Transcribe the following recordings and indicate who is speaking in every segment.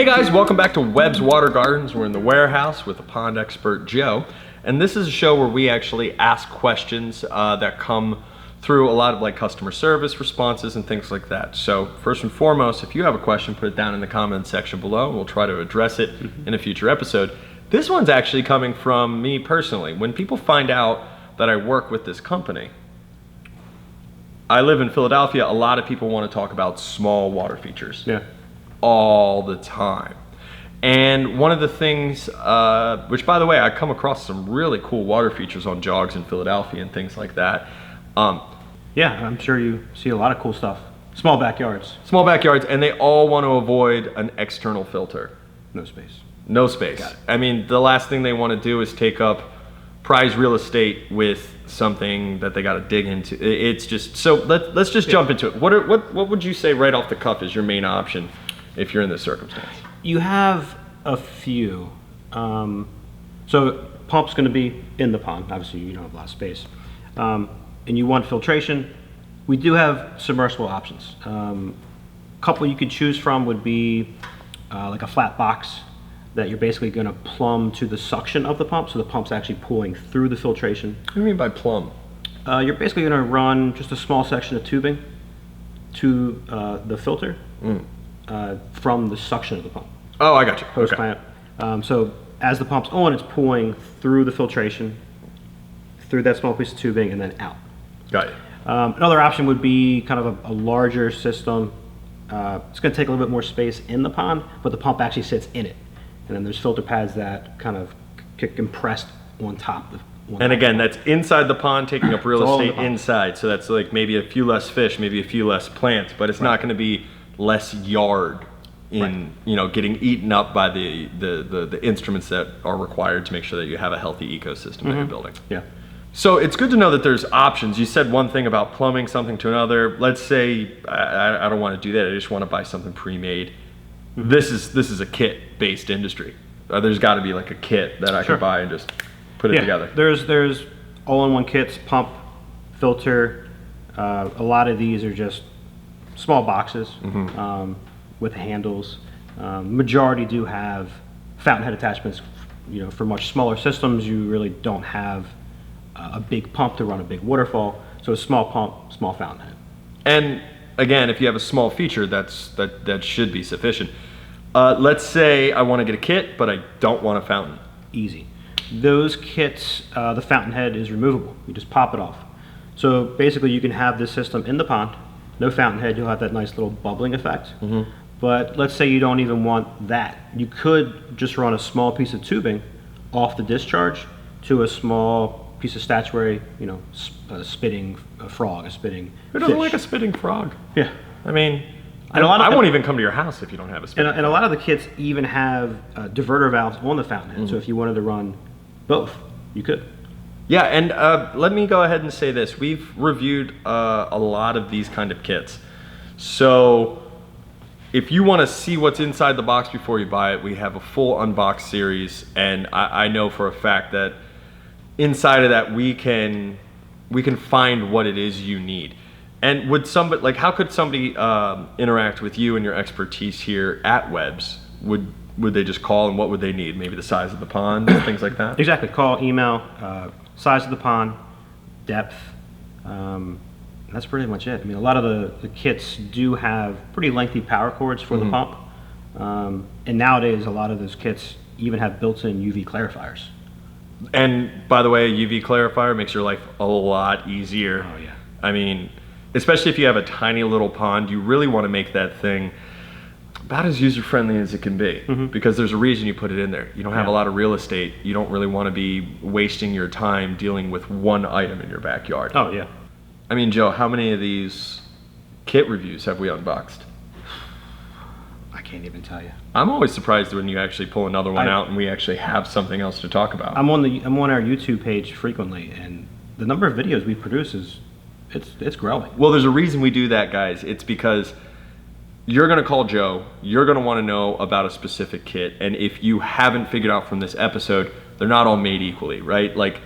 Speaker 1: Hey guys, welcome back to Webb's Water Gardens. We're in the warehouse with the pond expert Joe, and this is a show where we actually ask questions that come through a lot of like customer service responses and things like that. So first and foremost, if you have a question, put it down in the comments section below. We'll try to address it in a future episode. This one's actually coming from me personally. When people find out that I work with this company, I live in Philadelphia, a lot of people want to talk about small water features.
Speaker 2: Yeah.
Speaker 1: All the time. And one of the things, which by the way, I come across some really cool water features on jogs in Philadelphia and things like that.
Speaker 2: Yeah, I'm sure you see a lot of cool stuff. Small backyards.
Speaker 1: Small backyards, and they all want to avoid an external filter.
Speaker 2: No space.
Speaker 1: No space.
Speaker 2: Got it.
Speaker 1: I mean, the last thing they want to do is take up prized real estate with something that they got to dig into. It's just, so let's just jump into it. What would you say right off the cuff is your main option if you're in this circumstance?
Speaker 2: You have a few. So pump's going to be in the pond. Obviously, you don't have a lot of space. And you want filtration. We do have submersible options. Couple you could choose from would be like a flat box that you're basically going to plumb to the suction of the pump, so the pump's actually pulling through the filtration.
Speaker 1: What do you mean by plumb?
Speaker 2: You're basically going to run just a small section of tubing to the filter from the suction of the pump.
Speaker 1: Oh, I got you.
Speaker 2: Post
Speaker 1: Okay.
Speaker 2: plant. So as the pump's on, it's pulling through the filtration, through that small piece of tubing, and then out.
Speaker 1: Got you.
Speaker 2: Another option would be kind of a larger system. It's going to take a little bit more space in the pond, but the pump actually sits in it. And then there's filter pads that kind of get compressed on top.
Speaker 1: And again, that's inside the pond, taking up real
Speaker 2: It's all in the
Speaker 1: estate
Speaker 2: pond.
Speaker 1: inside. So that's like maybe a few less fish, maybe a few less plants, but it's not going to be less yard in getting eaten up by the instruments that are required to make sure that you have a healthy ecosystem that you're building.
Speaker 2: Yeah.
Speaker 1: So it's good to know that there's options. You said one thing about plumbing something to another. Let's say I don't want to do that. I just want to buy something pre-made. This is a kit-based industry. There's got to be like a kit that I can buy and just put it together.
Speaker 2: There's all-in-one kits, pump, filter. A lot of these are just small boxes with handles. Majority do have fountain head attachments. For much smaller systems, you really don't have a big pump to run a big waterfall. So a small pump, small fountain head.
Speaker 1: And again, if you have a small feature, that should be sufficient. Let's say I want to get a kit, but I don't want a fountain.
Speaker 2: Easy. Those kits, the fountain head is removable. You just pop it off. So basically you can have this system in the pond, no fountain head, you'll have that nice little bubbling effect. But let's say you don't even want that. You could just run a small piece of tubing off the discharge to a small piece of statuary, a spitting frog, a spitting
Speaker 1: Who doesn't
Speaker 2: fish.
Speaker 1: like a spitting frog?
Speaker 2: Yeah.
Speaker 1: I mean,
Speaker 2: And a lot of
Speaker 1: I
Speaker 2: them-
Speaker 1: won't even come to your house if you don't have a spitting
Speaker 2: And a lot of the kits even have diverter valves on the fountain head. So if you wanted to run both, you could.
Speaker 1: Yeah, and let me go ahead and say this. We've reviewed a lot of these kind of kits. So if you want to see what's inside the box before you buy it, we have a full unbox series, and I know for a fact that inside of that we can find what it is you need. And would somebody, like, how could somebody interact with you and your expertise here at Webb's? Would they just call, and what would they need? Maybe the size of the pond, things like that?
Speaker 2: Exactly. Call, email, size of the pond, depth. That's pretty much it. I mean, a lot of the kits do have pretty lengthy power cords for the pump. And nowadays, a lot of those kits even have built-in UV clarifiers.
Speaker 1: And by the way, a UV clarifier makes your life a lot easier.
Speaker 2: Oh, yeah.
Speaker 1: I mean, especially if you have a tiny little pond, you really want to make that thing about as user-friendly as it can be, because there's a reason you put it in there. You don't have a lot of real estate. You don't really want to be wasting your time dealing with one item in your backyard.
Speaker 2: Oh, yeah.
Speaker 1: I mean, Joe, how many of these kit reviews have we unboxed?
Speaker 2: I can't even tell you.
Speaker 1: I'm always surprised when you actually pull another one out and we actually have something else to talk about.
Speaker 2: I'm on our YouTube page frequently, and the number of videos we produce it's growing.
Speaker 1: Well, there's a reason we do that, guys. It's because you're going to call Joe, you're going to want to know about a specific kit, and if you haven't figured out from this episode, they're not all made equally, right? Like,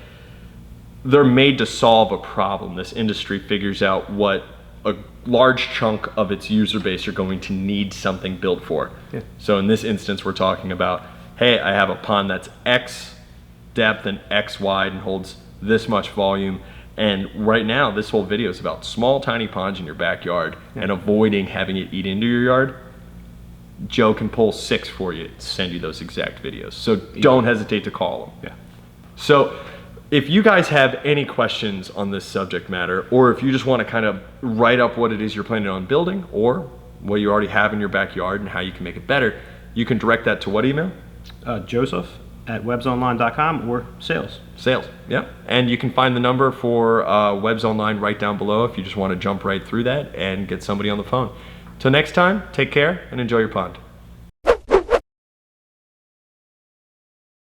Speaker 1: they're made to solve a problem. This industry figures out what a large chunk of its user base are going to need something built for.
Speaker 2: Yeah.
Speaker 1: So in this instance, we're talking about, hey, I have a pond that's X depth and X wide and holds this much volume. And right now, this whole video is about small, tiny ponds in your backyard and avoiding having it eat into your yard. Joe can pull 6 for you, send you those exact videos. So don't hesitate to call him.
Speaker 2: Yeah.
Speaker 1: So if you guys have any questions on this subject matter, or if you just want to kind of write up what it is you're planning on building, or what you already have in your backyard and how you can make it better, you can direct that to what email?
Speaker 2: Joseph@websonline.com or sales.
Speaker 1: Sales, yeah. And you can find the number for Webs Online right down below if you just want to jump right through that and get somebody on the phone. Till next time, take care and enjoy your pond.